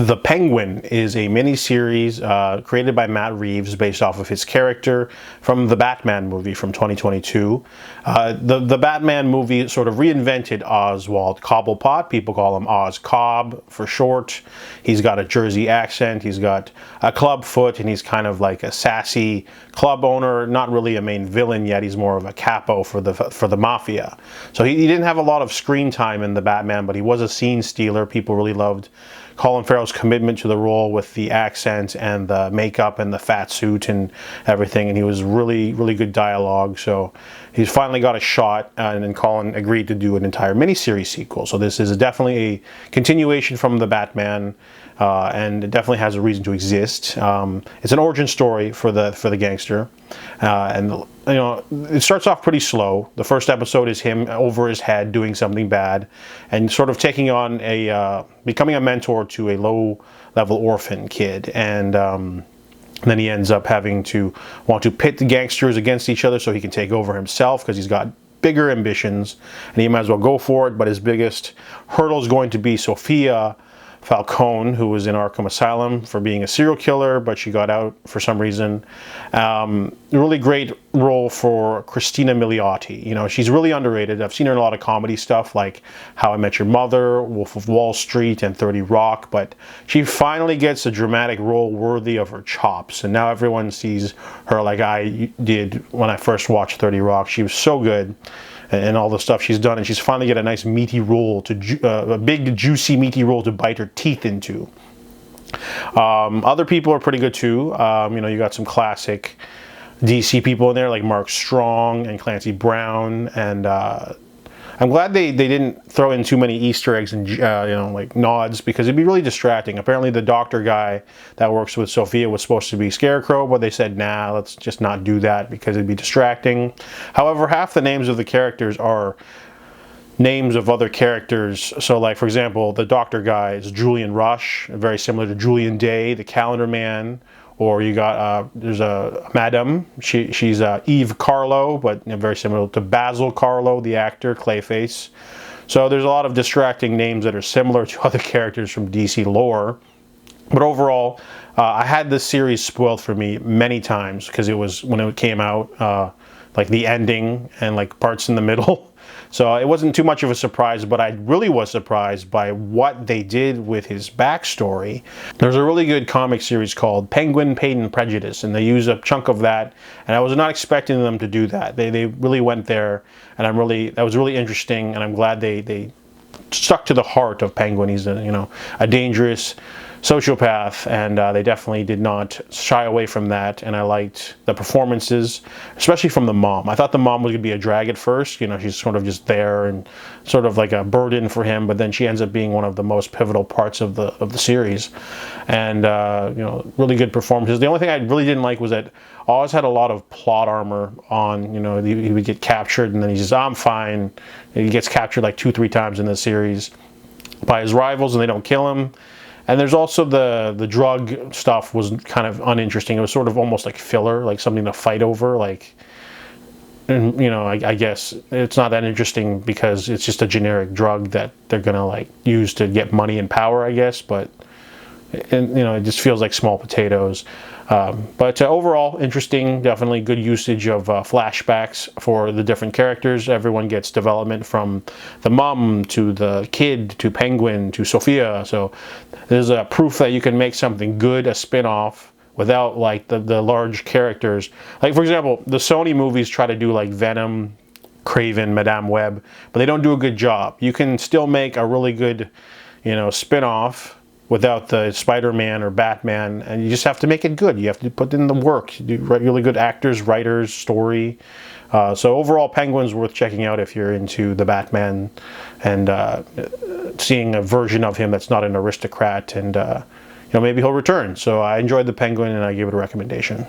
The Penguin is a miniseries created by Matt Reeves based off of his character from the Batman movie from 2022. The Batman movie sort of reinvented Oswald Cobblepot. People call him Oz Cobb for short. He's got a Jersey accent, he's got a club foot, and he's kind of like a sassy club owner, not really a main villain yet. He's more of a capo for the mafia. So he didn't have a lot of screen time in the Batman, but he was a scene stealer. People really loved Colin Farrell's commitment to the role with the accent and the makeup and the fat suit and everything, and he was really good dialogue. So he's finally got a shot, and then Colin agreed to do an entire miniseries sequel. So this is definitely a continuation from the Batman, and it definitely has a reason to exist. It's an origin story for the gangster, and you know, it starts off pretty slow. The first episode is him over his head doing something bad and sort of taking on becoming a mentor to a low-level orphan kid, and then he ends up having to want to pit the gangsters against each other so he can take over himself, because he's got bigger ambitions and he might as well go for it. But his biggest hurdle is going to be Sophia Falcone, who was in Arkham Asylum for being a serial killer, but she got out for some reason. Really great role for Christina Milioti. You know, she's really underrated. I've seen her in a lot of comedy stuff like How I Met Your Mother, Wolf of Wall Street, and 30 Rock, but she finally gets a dramatic role worthy of her chops, and now everyone sees her like I did when I first watched 30 Rock. She was so good and all the stuff she's done, and she's finally get a nice meaty role a big juicy meaty role to bite her teeth into. Other people are pretty good too. You know, you got some classic DC people in there like Mark Strong and Clancy Brown, and I'm glad they didn't throw in too many Easter eggs and you know, like nods, because it'd be really distracting. Apparently the doctor guy that works with Sophia was supposed to be Scarecrow, but they said, nah, let's just not do that because it'd be distracting. However, half the names of the characters are names of other characters. So like, for example, the doctor guy is Julian Rush, very similar to Julian Day, the Calendar Man. Or you got, there's a Madam, she's Eve Carlo, but very similar to Basil Carlo, the actor, Clayface. So there's a lot of distracting names that are similar to other characters from DC lore. But overall, I had this series spoiled for me many times, because it was, when it came out, like the ending and like parts in the middle. So it wasn't too much of a surprise, but I really was surprised by what they did with his backstory. There's a really good comic series called Penguin, Pain and Prejudice, and they use a chunk of that, and I was not expecting them to do that. They really went there, and that was really interesting, and I'm glad they stuck to the heart of Penguin. He's a dangerous sociopath, and they definitely did not shy away from that, and I liked the performances, especially from the mom. I thought the mom was going to be a drag at first. You know, she's sort of just there and sort of like a burden for him, but then she ends up being one of the most pivotal parts of the series, and you know, really good performances. The only thing I really didn't like was that Oz had a lot of plot armor on. You know, he would get captured, and then he says, I'm fine. And he gets captured like 2-3 times in the series by his rivals, and they don't kill him. And there's also the drug stuff was kind of uninteresting. It was sort of almost like filler, like something to fight over. Like, and you know, I guess it's not that interesting because it's just a generic drug that they're gonna like use to get money and power, I guess. But you know, it just feels like small potatoes. But overall, interesting. Definitely good usage of flashbacks for the different characters. Everyone gets development, from the mom to the kid to Penguin to Sophia. So there's a proof that you can make something good, a spin-off, without like the large characters. Like, for example, the Sony movies try to do like Venom, Kraven, Madame Web, but they don't do a good job. You can still make a really good, you know, spin-off without the Spider-Man or Batman, and you just have to make it good. You have to put in the work. You do really good actors, writers, story. So overall, Penguin's worth checking out if you're into the Batman and seeing a version of him that's not an aristocrat, and you know, maybe he'll return. So I enjoyed the Penguin, and I give it a recommendation.